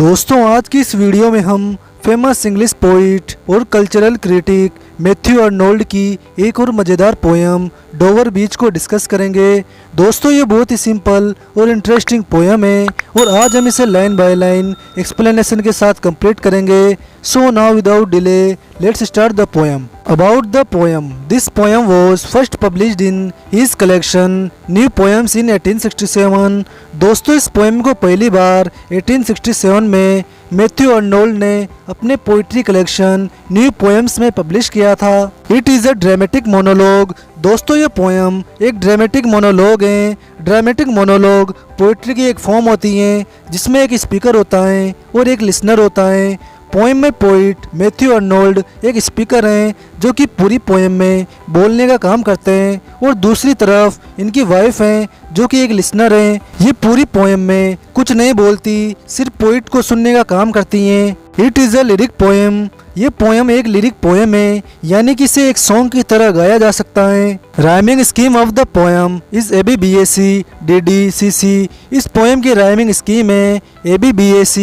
दोस्तों आज की इस वीडियो में हम फेमस इंग्लिश पोइट और कल्चरल क्रिटिक मैथ्यू अर्नोल्ड की एक और मज़ेदार पोयम डोवर बीच को डिस्कस करेंगे। दोस्तों ये बहुत ही सिंपल और इंटरेस्टिंग पोयम है और आज हम इसे लाइन बाय लाइन एक्सप्लेनेशन के साथ कंप्लीट करेंगे। So now without delay let's start the poem. About the poem. This poem was first published in his collection New Poems in 1867. दोस्तों इस पोएम को पहली बार 1867 में मैथ्यू अर्नोल्ड ने अपने पोइट्री कलेक्शन न्यू पोएम्स में पब्लिश किया था। It is a dramatic monologue. दोस्तों ये पोएम एक ड्रामेटिक मोनोलॉग है। ड्रामेटिक मोनोलॉग पोइट्री की एक फॉर्म होती है जिसमें एक स्पीकर होता है और एक लिसनर होता है। पोएम में पोइट मैथ्यू अर्नोल्ड एक स्पीकर हैं जो कि पूरी पोएम में बोलने का काम करते हैं और दूसरी तरफ इनकी वाइफ हैं जो कि एक लिसनर हैं। ये पूरी पोएम में कुछ नहीं बोलती, सिर्फ पोइट को सुनने का काम करती हैं। It is a lyric poem. ये पोएम एक लिरिक पोएम है, यानी कि इसे एक सॉन्ग की तरह गाया जा सकता है। Rhyming scheme of the poem is ABBAC DD CC। इस पोएम की राइमिंग स्कीम है ABBAC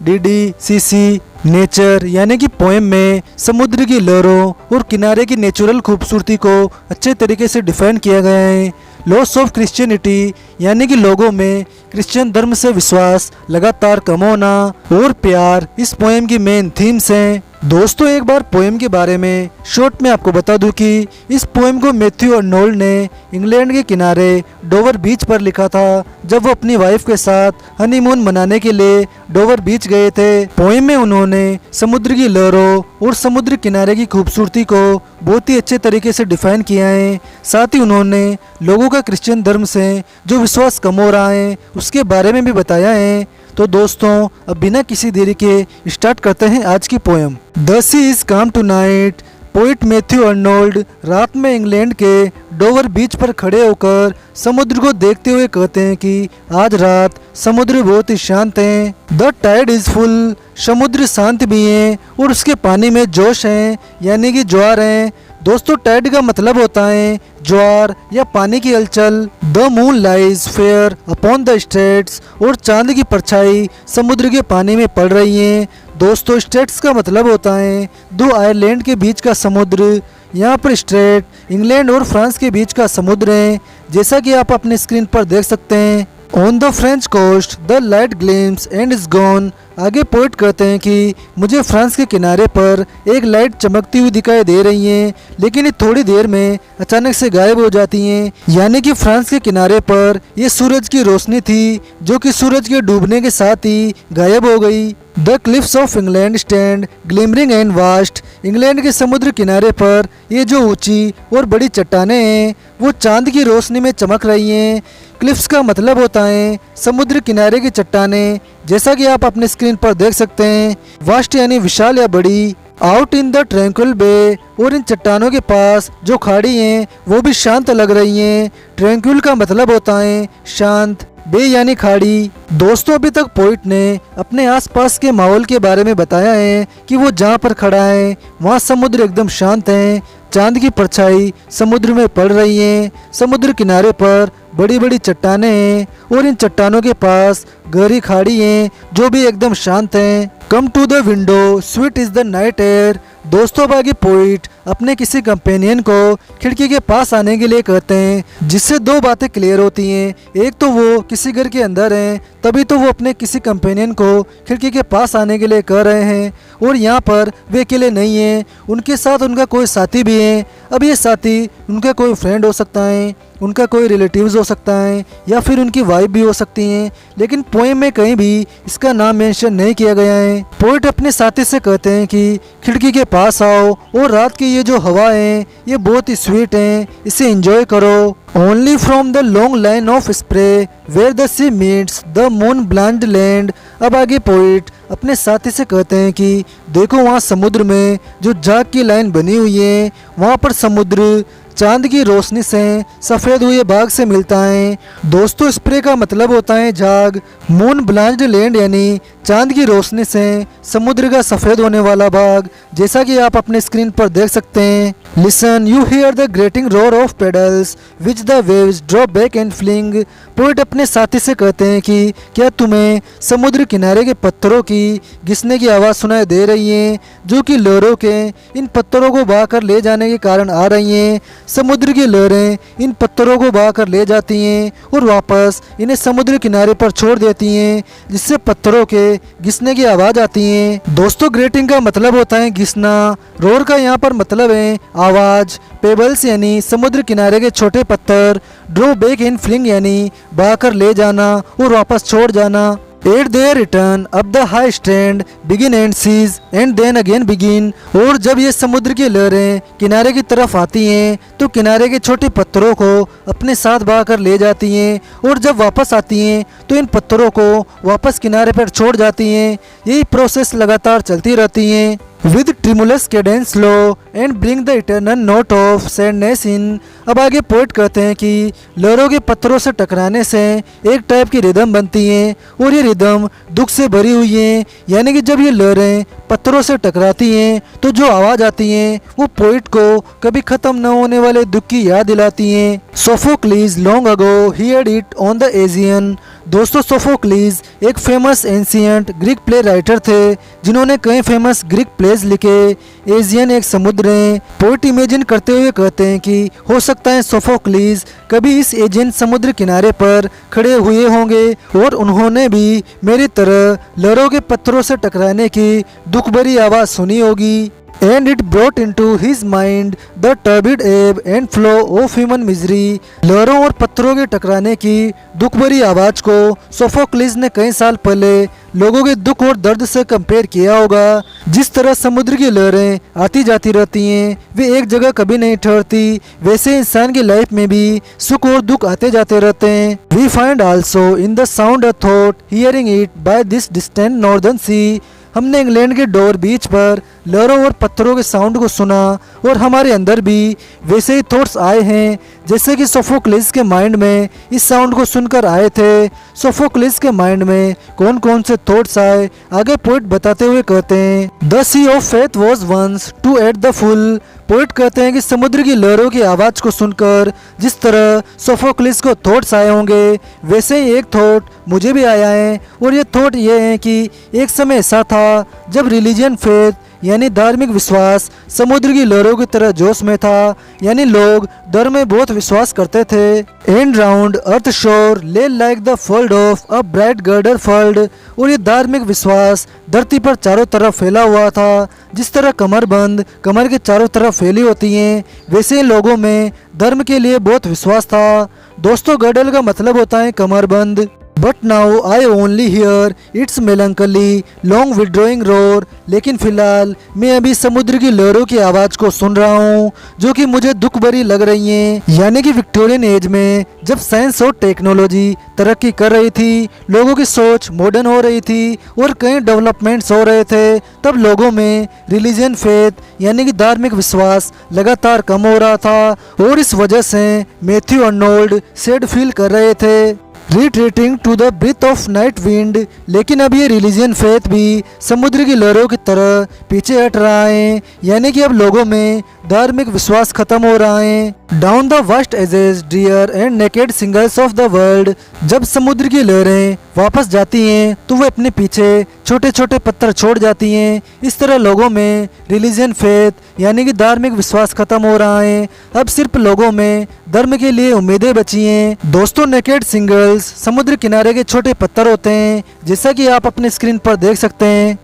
DD CC। नेचर यानी कि पोएम में समुद्र की लहरों और किनारे की नेचुरल खूबसूरती को अच्छे तरीके से डिफाइन किया गया है। लॉस ऑफ क्रिश्चियनिटी यानी कि लोगों में क्रिश्चियन धर्म से विश्वास लगातार कम होना और प्यार इस पोएम की मेन थीम्स हैं। दोस्तों एक बार पोएम के बारे में शॉर्ट में आपको बता दूं कि इस पोएम को मैथ्यू अर्नोल्ड ने इंग्लैंड के किनारे डोवर बीच पर लिखा था जब वो अपनी वाइफ के साथ हनीमून मनाने के लिए डोवर बीच गए थे। पोएम में उन्होंने समुद्र की लहरों और समुद्र किनारे की खूबसूरती को बहुत ही अच्छे तरीके से डिफाइन किया है। साथ ही उन्होंने लोगों का क्रिश्चियन धर्म से जो विश्वास कम हो रहा है उसके बारे में भी बताया है। तो दोस्तों अब बिना किसी देरी के स्टार्ट करते हैं आज की poem. The sea is calm tonight. Poet Matthew Arnold रात में इंग्लैंड के डोवर बीच पर खड़े होकर समुद्र को देखते हुए कहते हैं कि आज रात समुद्र बहुत ही शांत है। The tide is full. समुद्र शांत भी है और उसके पानी में जोश है यानी कि ज्वार है। दोस्तों टाइड का मतलब होता है ज्वार या पानी की हलचल। The moon lies fair upon the straits. और चांद की परछाई समुद्र के पानी में पड़ रही है। दोस्तों स्ट्रेट्स का मतलब होता है दो आयरलैंड के बीच का समुद्र। यहाँ पर स्ट्रेट इंग्लैंड और फ्रांस के बीच का समुद्र है जैसा कि आप अपने स्क्रीन पर देख सकते हैं। On the French coast the light gleams and is gone. आगे पोइट कहते हैं कि मुझे फ्रांस के किनारे पर एक लाइट चमकती हुई दिखाई दे रही है लेकिन ये थोड़ी देर में अचानक से गायब हो जाती हैं। यानी कि फ्रांस के किनारे पर ये सूरज की रोशनी थी जो कि सूरज के डूबने के साथ ही गायब हो गई। The cliffs of England stand glimmering and vast. England के समुद्र किनारे पर ये जो ऊंची और बड़ी चट्टानें हैं वो चांद की रोशनी में चमक रही हैं। क्लिफ्स का मतलब होता है समुद्र किनारे की चट्टानें जैसा कि आप अपने स्क्रीन पर देख सकते हैं। वास्ट यानी विशाल या बड़ी। आउट इन द ट्रैंक्विल बे। और इन चट्टानों के पास जो खाड़ी हैं वो भी शांत लग रही हैं। ट्रैंक्विल का मतलब होता है शांत। बे यानी खाड़ी। दोस्तों अभी तक पोइट ने अपने आसपास के माहौल के बारे में बताया है कि वो जहाँ पर खड़ा है वहाँ समुद्र एकदम शांत है। चांद की परछाई समुद्र में पड़ रही है। समुद्र किनारे पर बड़ी बड़ी चट्टानें हैं और इन चट्टानों के पास गहरी खाड़ी हैं जो भी एकदम शांत हैं। Come to the window sweet is the night air. दोस्तों बागी पोइट अपने किसी कंपेनियन को खिड़की के पास आने के लिए कहते हैं जिससे दो बातें क्लियर होती हैं। एक तो वो किसी घर के अंदर हैं तभी तो वो अपने किसी कंपेनियन को खिड़की के पास आने के लिए कह रहे हैं और यहाँ पर वे अकेले नहीं हैं, उनके साथ उनका कोई साथी भी है। अब ये साथी उनका कोई फ्रेंड हो सकता है, उनका कोई रिलेटिव्स हो सकता है या फिर उनकी वाइफ भी हो सकती हैं, लेकिन पोएम में कहीं भी इसका नाम मेंशन नहीं किया गया है। पोइट अपने साथी से कहते हैं कि खिड़की के पास आओ और रात की ये जो हवा है ये बहुत ही स्वीट है, इसे एंजॉय करो। Only from the long line of spray where the sea meets the moon blind land. अब आगे पोइट अपने साथी से कहते हैं कि देखो वहाँ समुद्र में जो झाग की लाइन बनी हुई है वहाँ पर समुद्र चांद की रोशनी से सफ़ेद हुए बाग से मिलता है। दोस्तों स्प्रे का मतलब होता है झाग। मून ब्लाइंड लैंड यानी चांद की रोशनी से समुद्र का सफ़ेद होने वाला बाग जैसा कि आप अपने स्क्रीन पर देख सकते हैं। Listen, you hear the grating roar of pedals which the waves drop back and fling. Poet अपने साथी से कहते हैं कि क्या तुम्हें समुद्र किनारे के पत्थरों की घिसने की आवाज़ सुनाई दे रही है, जो कि लहरों के इन पत्थरों को बहाकर ले जाने के कारण आ रही हैं। समुद्र की लहरें इन पत्थरों को बहाकर ले जाती हैं और वापस इन्हें समुद्र किनारे पर छोड़ देती हैं, जिससे पत्थरों के घिसने की आवाज़ आती है। दोस्तों, ग्रेटिंग का मतलब होता है घिसना। रोर का यहाँ पर मतलब है आवाज़। पेबल्स यानी समुद्र किनारे के छोटे पत्थर। ड्रो बैक इन फ्लिंग यानी बहाकर ले जाना और वापस छोड़ जाना। At their return up the high stand begin and cease and then again begin. और जब ये समुद्र की लहरें किनारे की तरफ आती हैं तो किनारे के छोटे पत्थरों को अपने साथ बहाकर ले जाती हैं, और जब वापस आती हैं तो इन पत्थरों को वापस किनारे पर छोड़ जाती हैं। यही प्रोसेस लगातार चलती रहती है। With tremulous cadence low and bring the eternal note of sadness in. अब आगे पोइट कहते हैं कि लहरों के पत्थरों से टकराने से एक टाइप की रिदम बनती है, और ये रिदम दुख से भरी हुई है। यानी कि जब ये लहरें पत्थरों से टकराती हैं तो जो आवाज़ आती है वो पोइट को कभी ख़त्म न होने वाले दुख की याद दिलाती हैं। Sophocles long ago heard it on the Aegean. दोस्तों, सोफोक्लीज एक famous ancient Greek play writer थे, जिन्होंने कई फेमस ग्रीक प्लेज लिखे। एजियन एक समुद्र है। पोइट इमेजिन करते हुए कहते हैं कि हो सकता है सोफोक्लीज कभी इस एजियन समुद्र किनारे पर खड़े हुए होंगे और उन्होंने भी मेरी तरह लहरों के पत्थरों से टकराने की दुख भरी आवाज़ सुनी होगी। And it brought into his mind the turbid ebb and flow of human misery। लहरों और पत्थरों के टकराने की दुख भरी आवाज़ को सोफोक्लिस ने कई साल पहले लोगों के दुख और दर्द से कंपेयर किया होगा। जिस तरह समुद्र की लहरें आती जाती रहती हैं, वे एक जगह कभी नहीं ठहरती, वैसे इंसान की लाइफ में भी सुख और दुख आते जाते रहते हैं। We find also in the sound a thought hearing it by this distant northern sea। हमने इंग्लैंड के डोवर बीच पर लहरों और पत्थरों के साउंड को सुना, और हमारे अंदर भी वैसे ही थॉट्स आए हैं जैसे कि सोफोक्लिस के माइंड में इस साउंड को सुनकर आए थे। सोफोक्लिस के माइंड में कौन कौन से थॉट्स आए, आगे पोइट बताते हुए कहते हैं the sea of faith was once too at the full. Poet कहते हैं कि समुद्र की लहरों की आवाज़ को सुनकर जिस तरह सोफोक्लिस को थॉट्स आए होंगे, वैसे ही एक थॉट मुझे भी आया है, और ये थॉट ये है कि एक समय ऐसा था जब रिलीजियन फेथ यानी धार्मिक विश्वास समुद्र की लहरों की तरह जोश में था। यानी लोग धर्म में बहुत विश्वास करते थे। एंड राउंड अर्थ शोर ले like the fold of a bright girder fold. और ये धार्मिक विश्वास धरती पर चारों तरफ फैला हुआ था। जिस तरह कमरबंद कमर के चारों तरफ फैली होती हैं, वैसे लोगों में धर्म के लिए बहुत विश्वास था। दोस्तों, गर्डल का मतलब होता है कमरबंद। But now I only hear its melancholy long withdrawing roar. लेकिन फिलहाल मैं अभी समुद्र की लहरों की आवाज़ को सुन रहा हूँ, जो कि मुझे दुख भरी लग रही हैं। यानी कि विक्टोरियन एज में जब साइंस और टेक्नोलॉजी तरक्की कर रही थी, लोगों की सोच मॉडर्न हो रही थी और कई डेवलपमेंट्स हो रहे थे, तब लोगों में रिलीजियन फेथ यानी कि धार्मिक विश्वास लगातार कम हो रहा था, और इस वजह से मैथ्यू अर्नोल्ड सैड फील कर रहे थे, retreating to the breath of night wind. लेकिन अब ये रिलीजियन फेथ भी समुद्र की लहरों की तरह पीछे हट रहा है। यानी कि अब लोगों में धार्मिक विश्वास खत्म हो रहा है। Down the vast edges dear and naked singles of the world. जब समुद्र की लहरें वापस जाती हैं तो वे अपने पीछे छोटे छोटे पत्थर छोड़ जाती हैं। इस तरह लोगों में रिलीजियन फेथ यानी कि धार्मिक विश्वास खत्म हो रहा है। अब सिर्फ लोगों में धर्म के लिए उम्मीदें बची हैं। दोस्तों, नेकेड सिंगल्स समुद्र किनारे के छोटे पत्थर होते हैं, जैसा कि आप अपने स्क्रीन पर देख सकते हैं।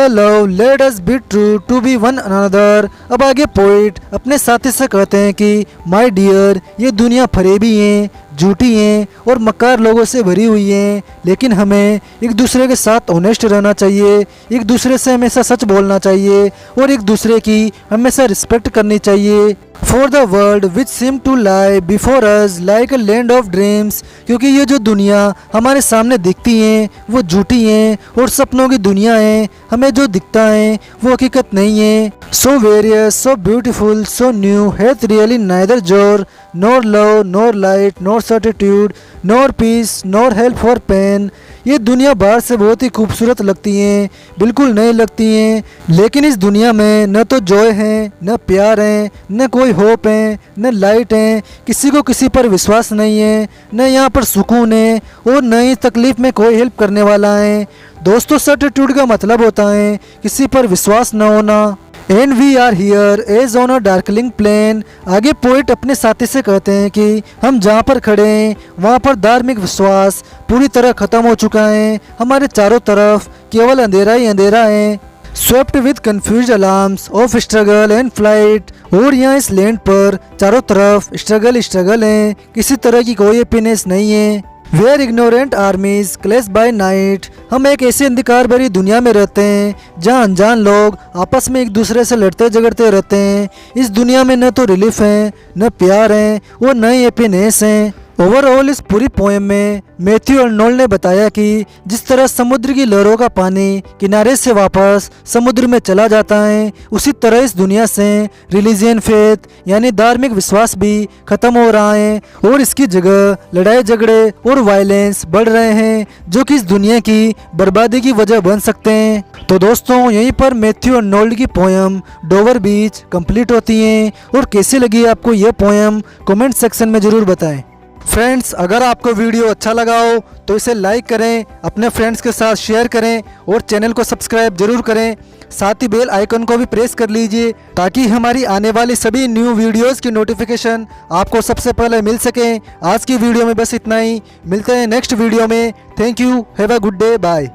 Love let us be true to be one another. अब आगे पोइट अपने साथी से कहते हैं कि माय डियर, ये दुनिया फरेबी है, झूठी हैं और मक्कार लोगों से भरी हुई हैं, लेकिन हमें एक दूसरे के साथ ऑनेस्ट रहना चाहिए, एक दूसरे से हमेशा सच बोलना चाहिए और एक दूसरे की हमेशा रिस्पेक्ट करनी चाहिए। For the world which seem to lie before us like a land of dreams. क्योंकि ये जो दुनिया हमारे सामने दिखती हैं वो झूठी हैं और सपनों की दुनिया है। हमें जो दिखता है वो हकीकत नहीं है। So various, so beautiful, so new, hath really neither joy nor love nor light nor certitude nor peace nor help for pain. ये दुनिया बाहर से बहुत ही खूबसूरत लगती है, बिल्कुल नई लगती हैं, लेकिन इस दुनिया में न तो जॉय है, न प्यार है, न कोई होप है, न लाइट है, किसी को किसी पर विश्वास नहीं है, न यहाँ पर सुकून है और न ही तकलीफ़ में कोई हेल्प करने वाला है। दोस्तों सर्टिट्यूड का मतलब होता है किसी पर विश्वास न होना। And we are here as on a darkling plain. आगे पोइट अपने साथी से कहते हैं कि हम जहाँ पर खड़े हैं वहाँ पर धार्मिक विश्वास पूरी तरह ख़त्म हो चुका है। हमारे चारों तरफ केवल अंधेरा ही अंधेरा है। Swept with confuse alarms of struggle and flight. और यहाँ इस लैंड पर चारों तरफ स्ट्रगल है, किसी तरह की कोई हैप्पीनेस नहीं है। Where ignorant armies clash by night. हम एक ऐसी अंधकार भरी दुनिया में रहते हैं जहाँ अनजान लोग आपस में एक दूसरे से लड़ते झगड़ते रहते हैं। इस दुनिया में न तो रिलीफ है, न प्यार है और न ही हैप्पीनेस है। ओवरऑल इस पूरी पोएम में मैथ्यू अर्नोल्ड ने बताया कि जिस तरह समुद्र की लहरों का पानी किनारे से वापस समुद्र में चला जाता है, उसी तरह इस दुनिया से रिलीजियन फेथ यानी धार्मिक विश्वास भी खत्म हो रहा है और इसकी जगह लड़ाई झगड़े और वायलेंस बढ़ रहे हैं, जो कि इस दुनिया की बर्बादी की वजह बन सकते हैं। तो दोस्तों यहीं पर मैथ्यू अर्नोल्ड की पोएम डोवर बीच कंप्लीट होती है। और कैसी लगी आपको यह पोएम कमेंट सेक्शन में ज़रूर बताएं। फ्रेंड्स अगर आपको वीडियो अच्छा लगा हो तो इसे लाइक करें, अपने फ्रेंड्स के साथ शेयर करें और चैनल को सब्सक्राइब जरूर करें। साथ ही बेल आइकन को भी प्रेस कर लीजिए ताकि हमारी आने वाली सभी न्यू वीडियोस की नोटिफिकेशन आपको सबसे पहले मिल सके। आज की वीडियो में बस इतना ही, मिलते हैं नेक्स्ट वीडियो में। Thank you, have a good day, bye.